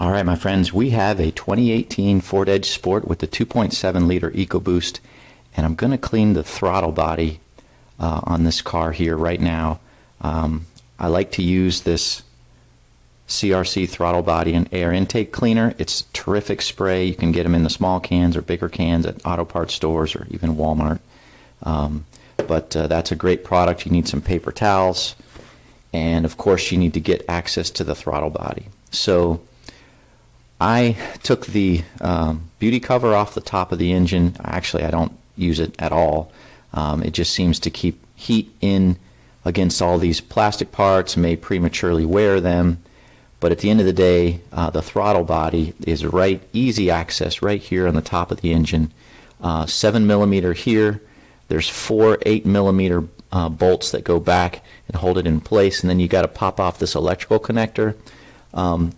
All right, my friends, we have a 2018 Ford Edge Sport with the 2.7 liter Ecoboost, and I'm going to clean the throttle body on this car here right now. I like to use this CRC throttle body and air intake cleaner. It's terrific spray. You can get them in the small cans or bigger cans at auto parts stores or even Walmart. But that's a great product. You need some paper towels, and of course you need to get access to the throttle body. So I took the beauty cover off the top of the engine. Actually, I don't use it at all. It just seems to keep heat in against all these plastic parts, may prematurely wear them. But at the end of the day, the throttle body is easy access right here on the top of the engine. 7mm here. There's 4 8mm bolts that go back and hold it in place, and then you got to pop off this electrical connector.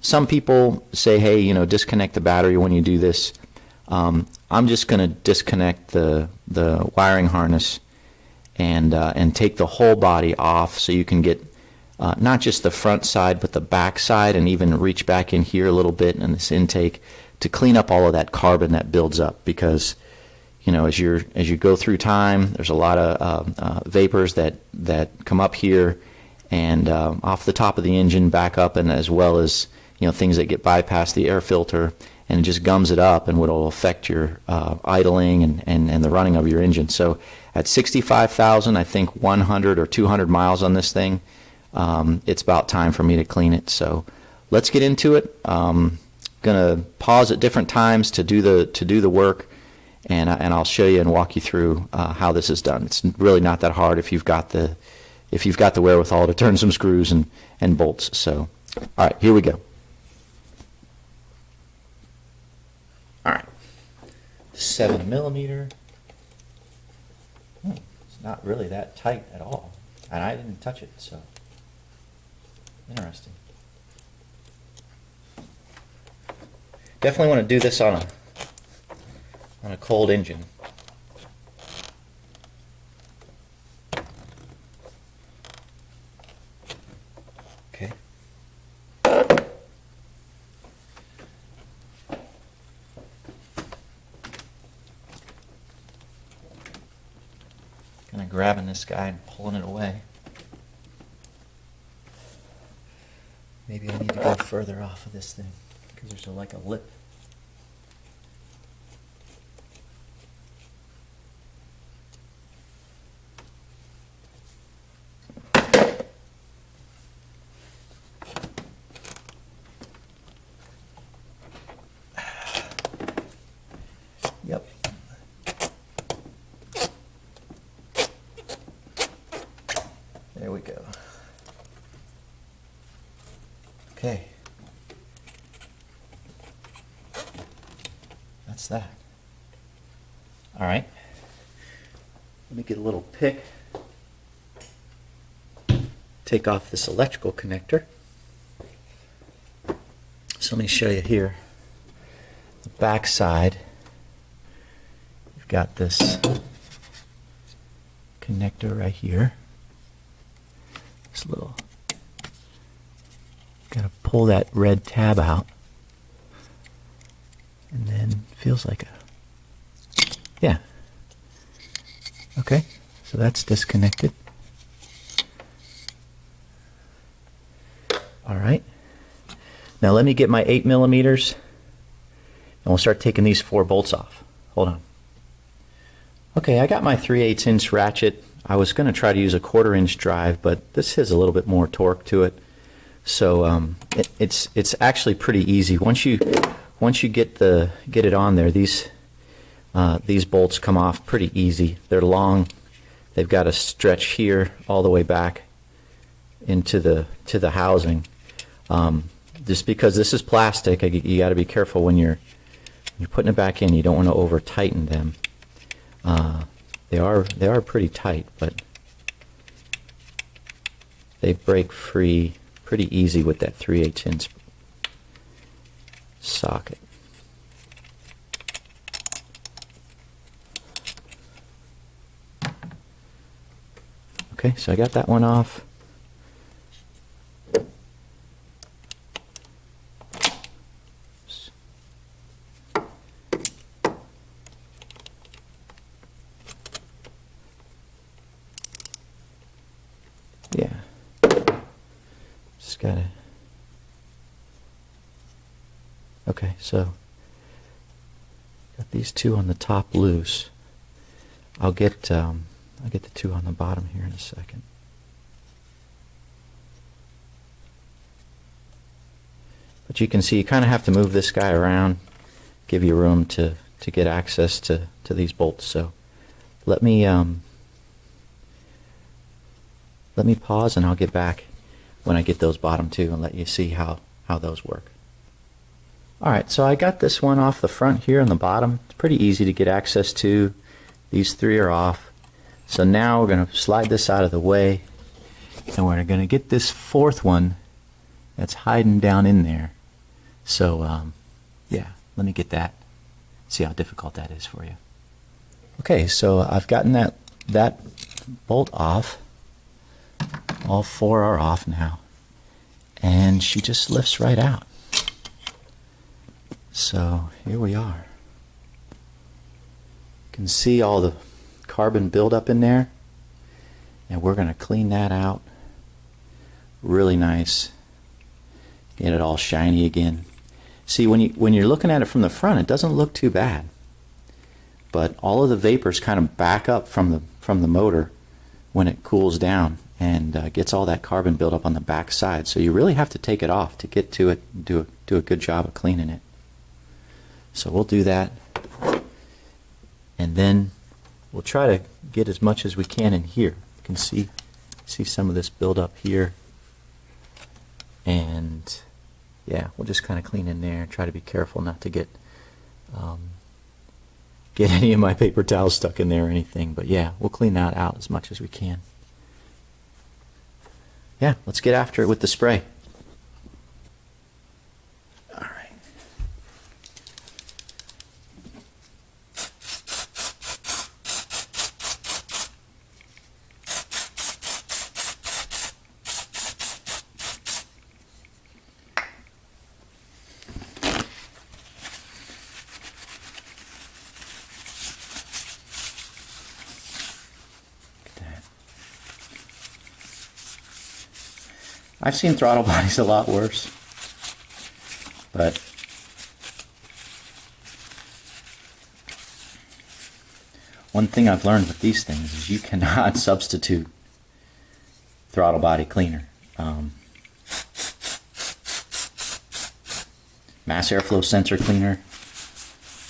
Some people say, hey, disconnect the battery when you do this. I'm just going to disconnect the wiring harness and take the whole body off, so you can get not just the front side but the back side, and even reach back in here a little bit in this intake to clean up all of that carbon that builds up, because as you go through time, there's a lot of vapors that come up here and off the top of the engine, back up, and as well as things that get bypassed the air filter, and it just gums it up, and will affect your idling and the running of your engine. So at 65,000, I think 100 or 200 miles on this thing, it's about time for me to clean it. So let's get into it. Gonna pause at different times to do the work, and I'll show you and walk you through how this is done. It's really not that hard if you've got the wherewithal to turn some screws and bolts. So, all right, here we go. All right, 7mm. It's not really that tight at all, and I didn't touch it, so interesting. Definitely want to do this on a cold engine. Okay. Kind of grabbing this guy and pulling it away. Maybe I need to go further off of this thing, because there's like a lip. Yep. There we go. Okay. That's that. All right. Let me get a little pick. Take off this electrical connector. So let me show you here. The back side. You've got this connector right here. This little, gotta pull that red tab out, and then feels like yeah. Okay, so that's disconnected. All right. Now let me get my 8mm, and we'll start taking these 4 bolts off. Hold on. Okay, I got my 3/8" ratchet. I was going to try to use a 1/4" drive, but this has a little bit more torque to it. So it's actually pretty easy. Once you get it on there, these bolts come off pretty easy. They're long. They've got a stretch here all the way back into the housing. Just because this is plastic, you got to be careful when you're putting it back in. You don't want to over tighten them. They are pretty tight, but they break free pretty easy with that 3/8" socket. Okay, so I got that one off. Okay, so got these two on the top loose. I'll get the two on the bottom here in a second. But you can see you kind of have to move this guy around, give you room to get access to these bolts. So let me pause and I'll get back when I get those bottom two and let you see how those work. Alright, so I got this one off the front here on the bottom. It's pretty easy to get access to. These three are off. So now we're going to slide this out of the way, and we're going to get this fourth one that's hiding down in there. So yeah, let me get that, see how difficult that is for you. Okay, so I've gotten that bolt off. All four are off now, and she just lifts right out. So here we are. You can see all the carbon buildup in there, and we're going to clean that out really nice, get it all shiny again. See, when you're looking at it from the front, it doesn't look too bad, but all of the vapors kind of back up from the motor when it cools down, and gets all that carbon buildup on the back side. So you really have to take it off to get to it, do a good job of cleaning it. So we'll do that, and then we'll try to get as much as we can in here. You can see some of this build up here, and yeah, we'll just kind of clean in there. Try to be careful not to get any of my paper towels stuck in there or anything. But yeah, we'll clean that out as much as we can. Yeah, let's get after it with the spray. I've seen throttle bodies a lot worse, but one thing I've learned with these things is you cannot substitute throttle body cleaner. Mass airflow sensor cleaner,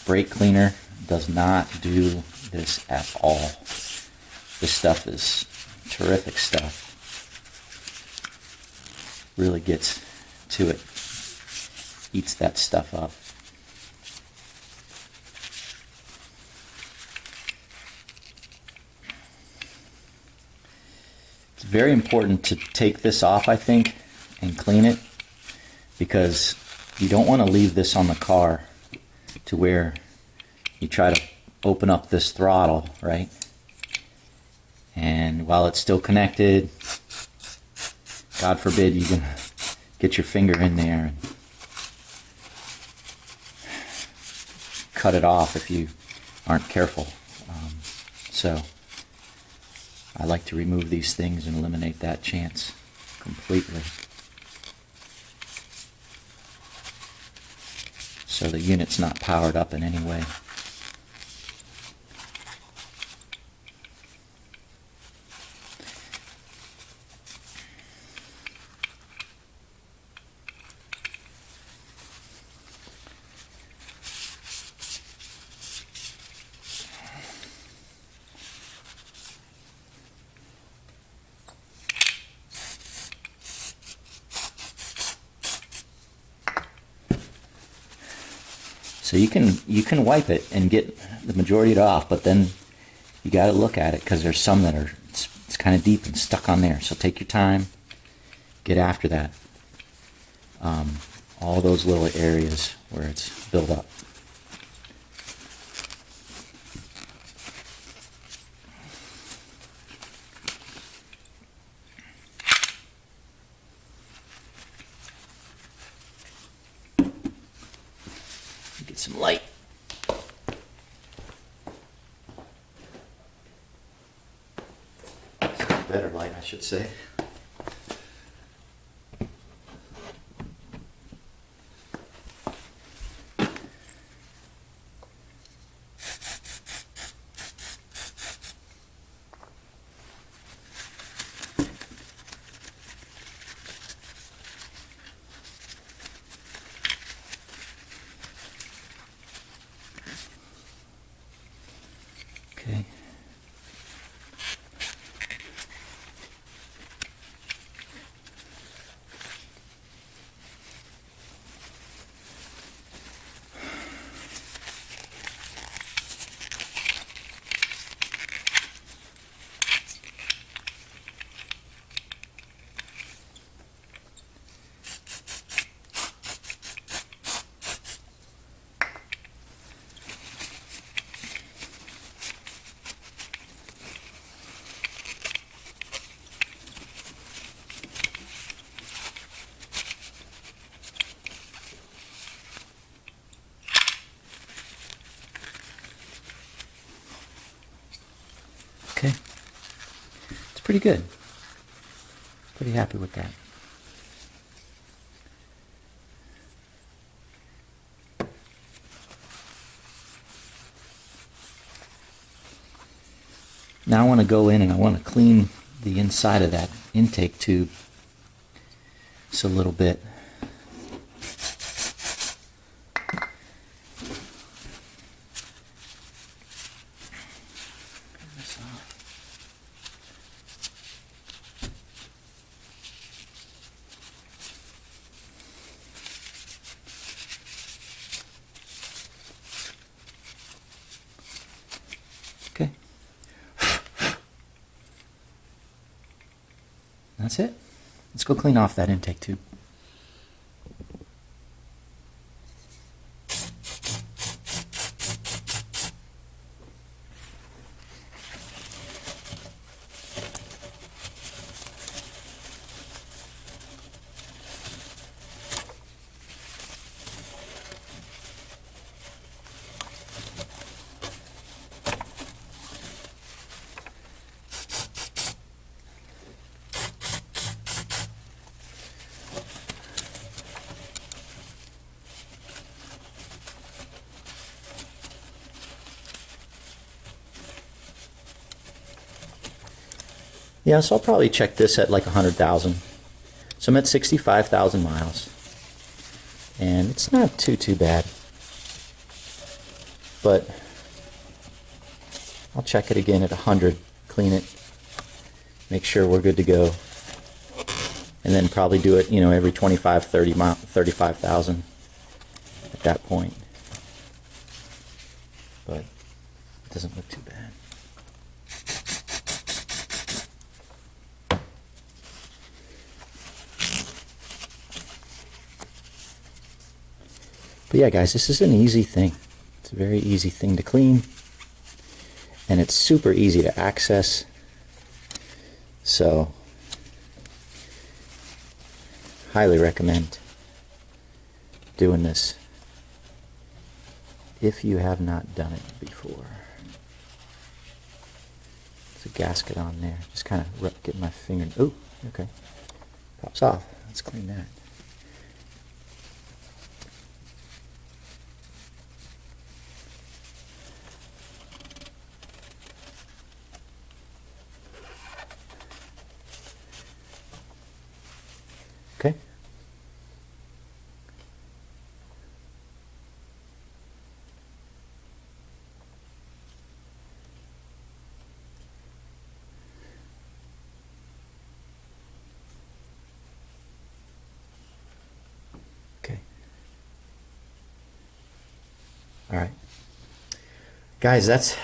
brake cleaner does not do this at all. This stuff is terrific stuff. Really gets to it, eats that stuff up. It's very important to take this off, I think, and clean it, because you don't want to leave this on the car to where you try to open up this throttle, right? And while it's still connected, God forbid you can get your finger in there and cut it off if you aren't careful. So I like to remove these things and eliminate that chance completely, so the unit's not powered up in any way. So you can wipe it and get the majority of it off, but then you got to look at it, because there's some that are it's kind of deep and stuck on there. So take your time, get after that. All those little areas where it's built up. Get some light. Some better light, I should say. pretty good. Pretty happy with that. Now I want to go in and I want to clean the inside of that intake tube just a little bit. Okay. That's it. Let's go clean off that intake tube. Yeah, so I'll probably check this at like 100,000. So I'm at 65,000 miles. And it's not too bad. But I'll check it again at 100, clean it, make sure we're good to go. And then probably do it, every 25, 30 miles, 35,000 at that point. But it doesn't look too bad. But yeah, guys, this is an easy thing. It's a very easy thing to clean, and it's super easy to access. So, highly recommend doing this if you have not done it before. There's a gasket on there. Just kind of get my finger. Oh, okay. Pops off. Let's clean that. Okay. Okay. All right. Guys, that's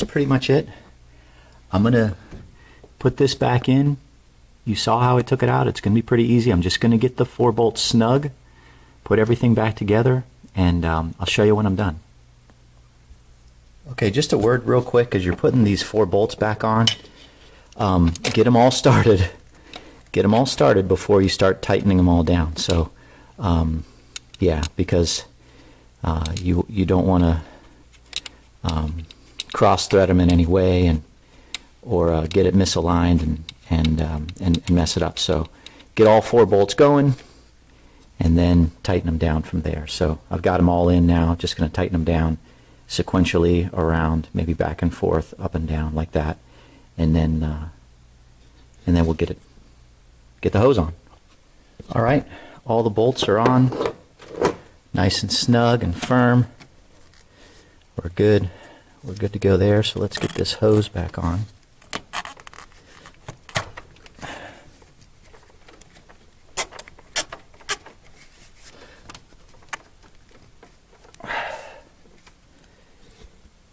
pretty much it. I'm going to put this back in. You saw how I took it out. It's going to be pretty easy. I'm just going to get the 4 bolts snug, put everything back together, and I'll show you when I'm done. Okay, just a word real quick as you're putting these 4 bolts back on. Get them all started. Get them all started before you start tightening them all down. So, yeah, because you don't want to cross thread them in any way or get it misaligned and mess it up. So get all 4 bolts going and then tighten them down from there. So I've got them all in now. Just going to tighten them down sequentially around, maybe back and forth, up and down like that, and then we'll get the hose on. All right, all the bolts are on, nice and snug and firm. We're good. We're good to go there. So let's get this hose back on.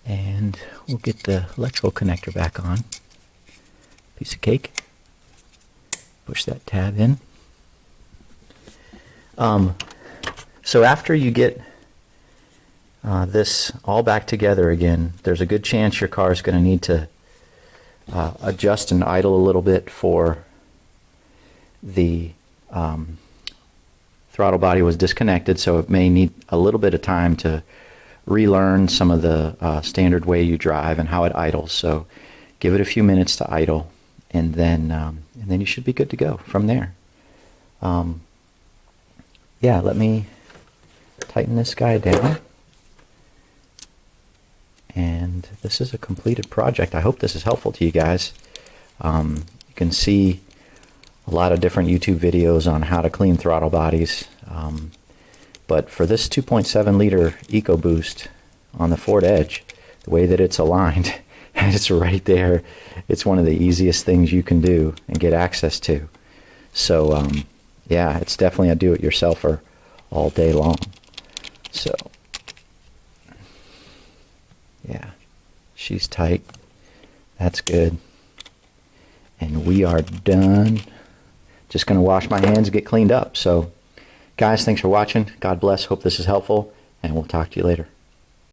And we'll get the electrical connector back on. Piece of cake. Push that tab in. So after you get this all back together again, there's a good chance your car is going to need to adjust and idle a little bit for the throttle body was disconnected, so it may need a little bit of time to relearn some of the standard way you drive and how it idles. So give it a few minutes to idle, and then you should be good to go from there. Yeah, let me tighten this guy down. And this is a completed project. I hope this is helpful to you guys. You can see a lot of different YouTube videos on how to clean throttle bodies. But for this 2.7 liter Ecoboost on the Ford Edge, the way that it's aligned, and it's right there, it's one of the easiest things you can do and get access to. So yeah, it's definitely a do-it-yourselfer all day long. So yeah, she's tight. That's good. And we are done. Just going to wash my hands and get cleaned up. So guys, thanks for watching. God bless. Hope this is helpful, and we'll talk to you later.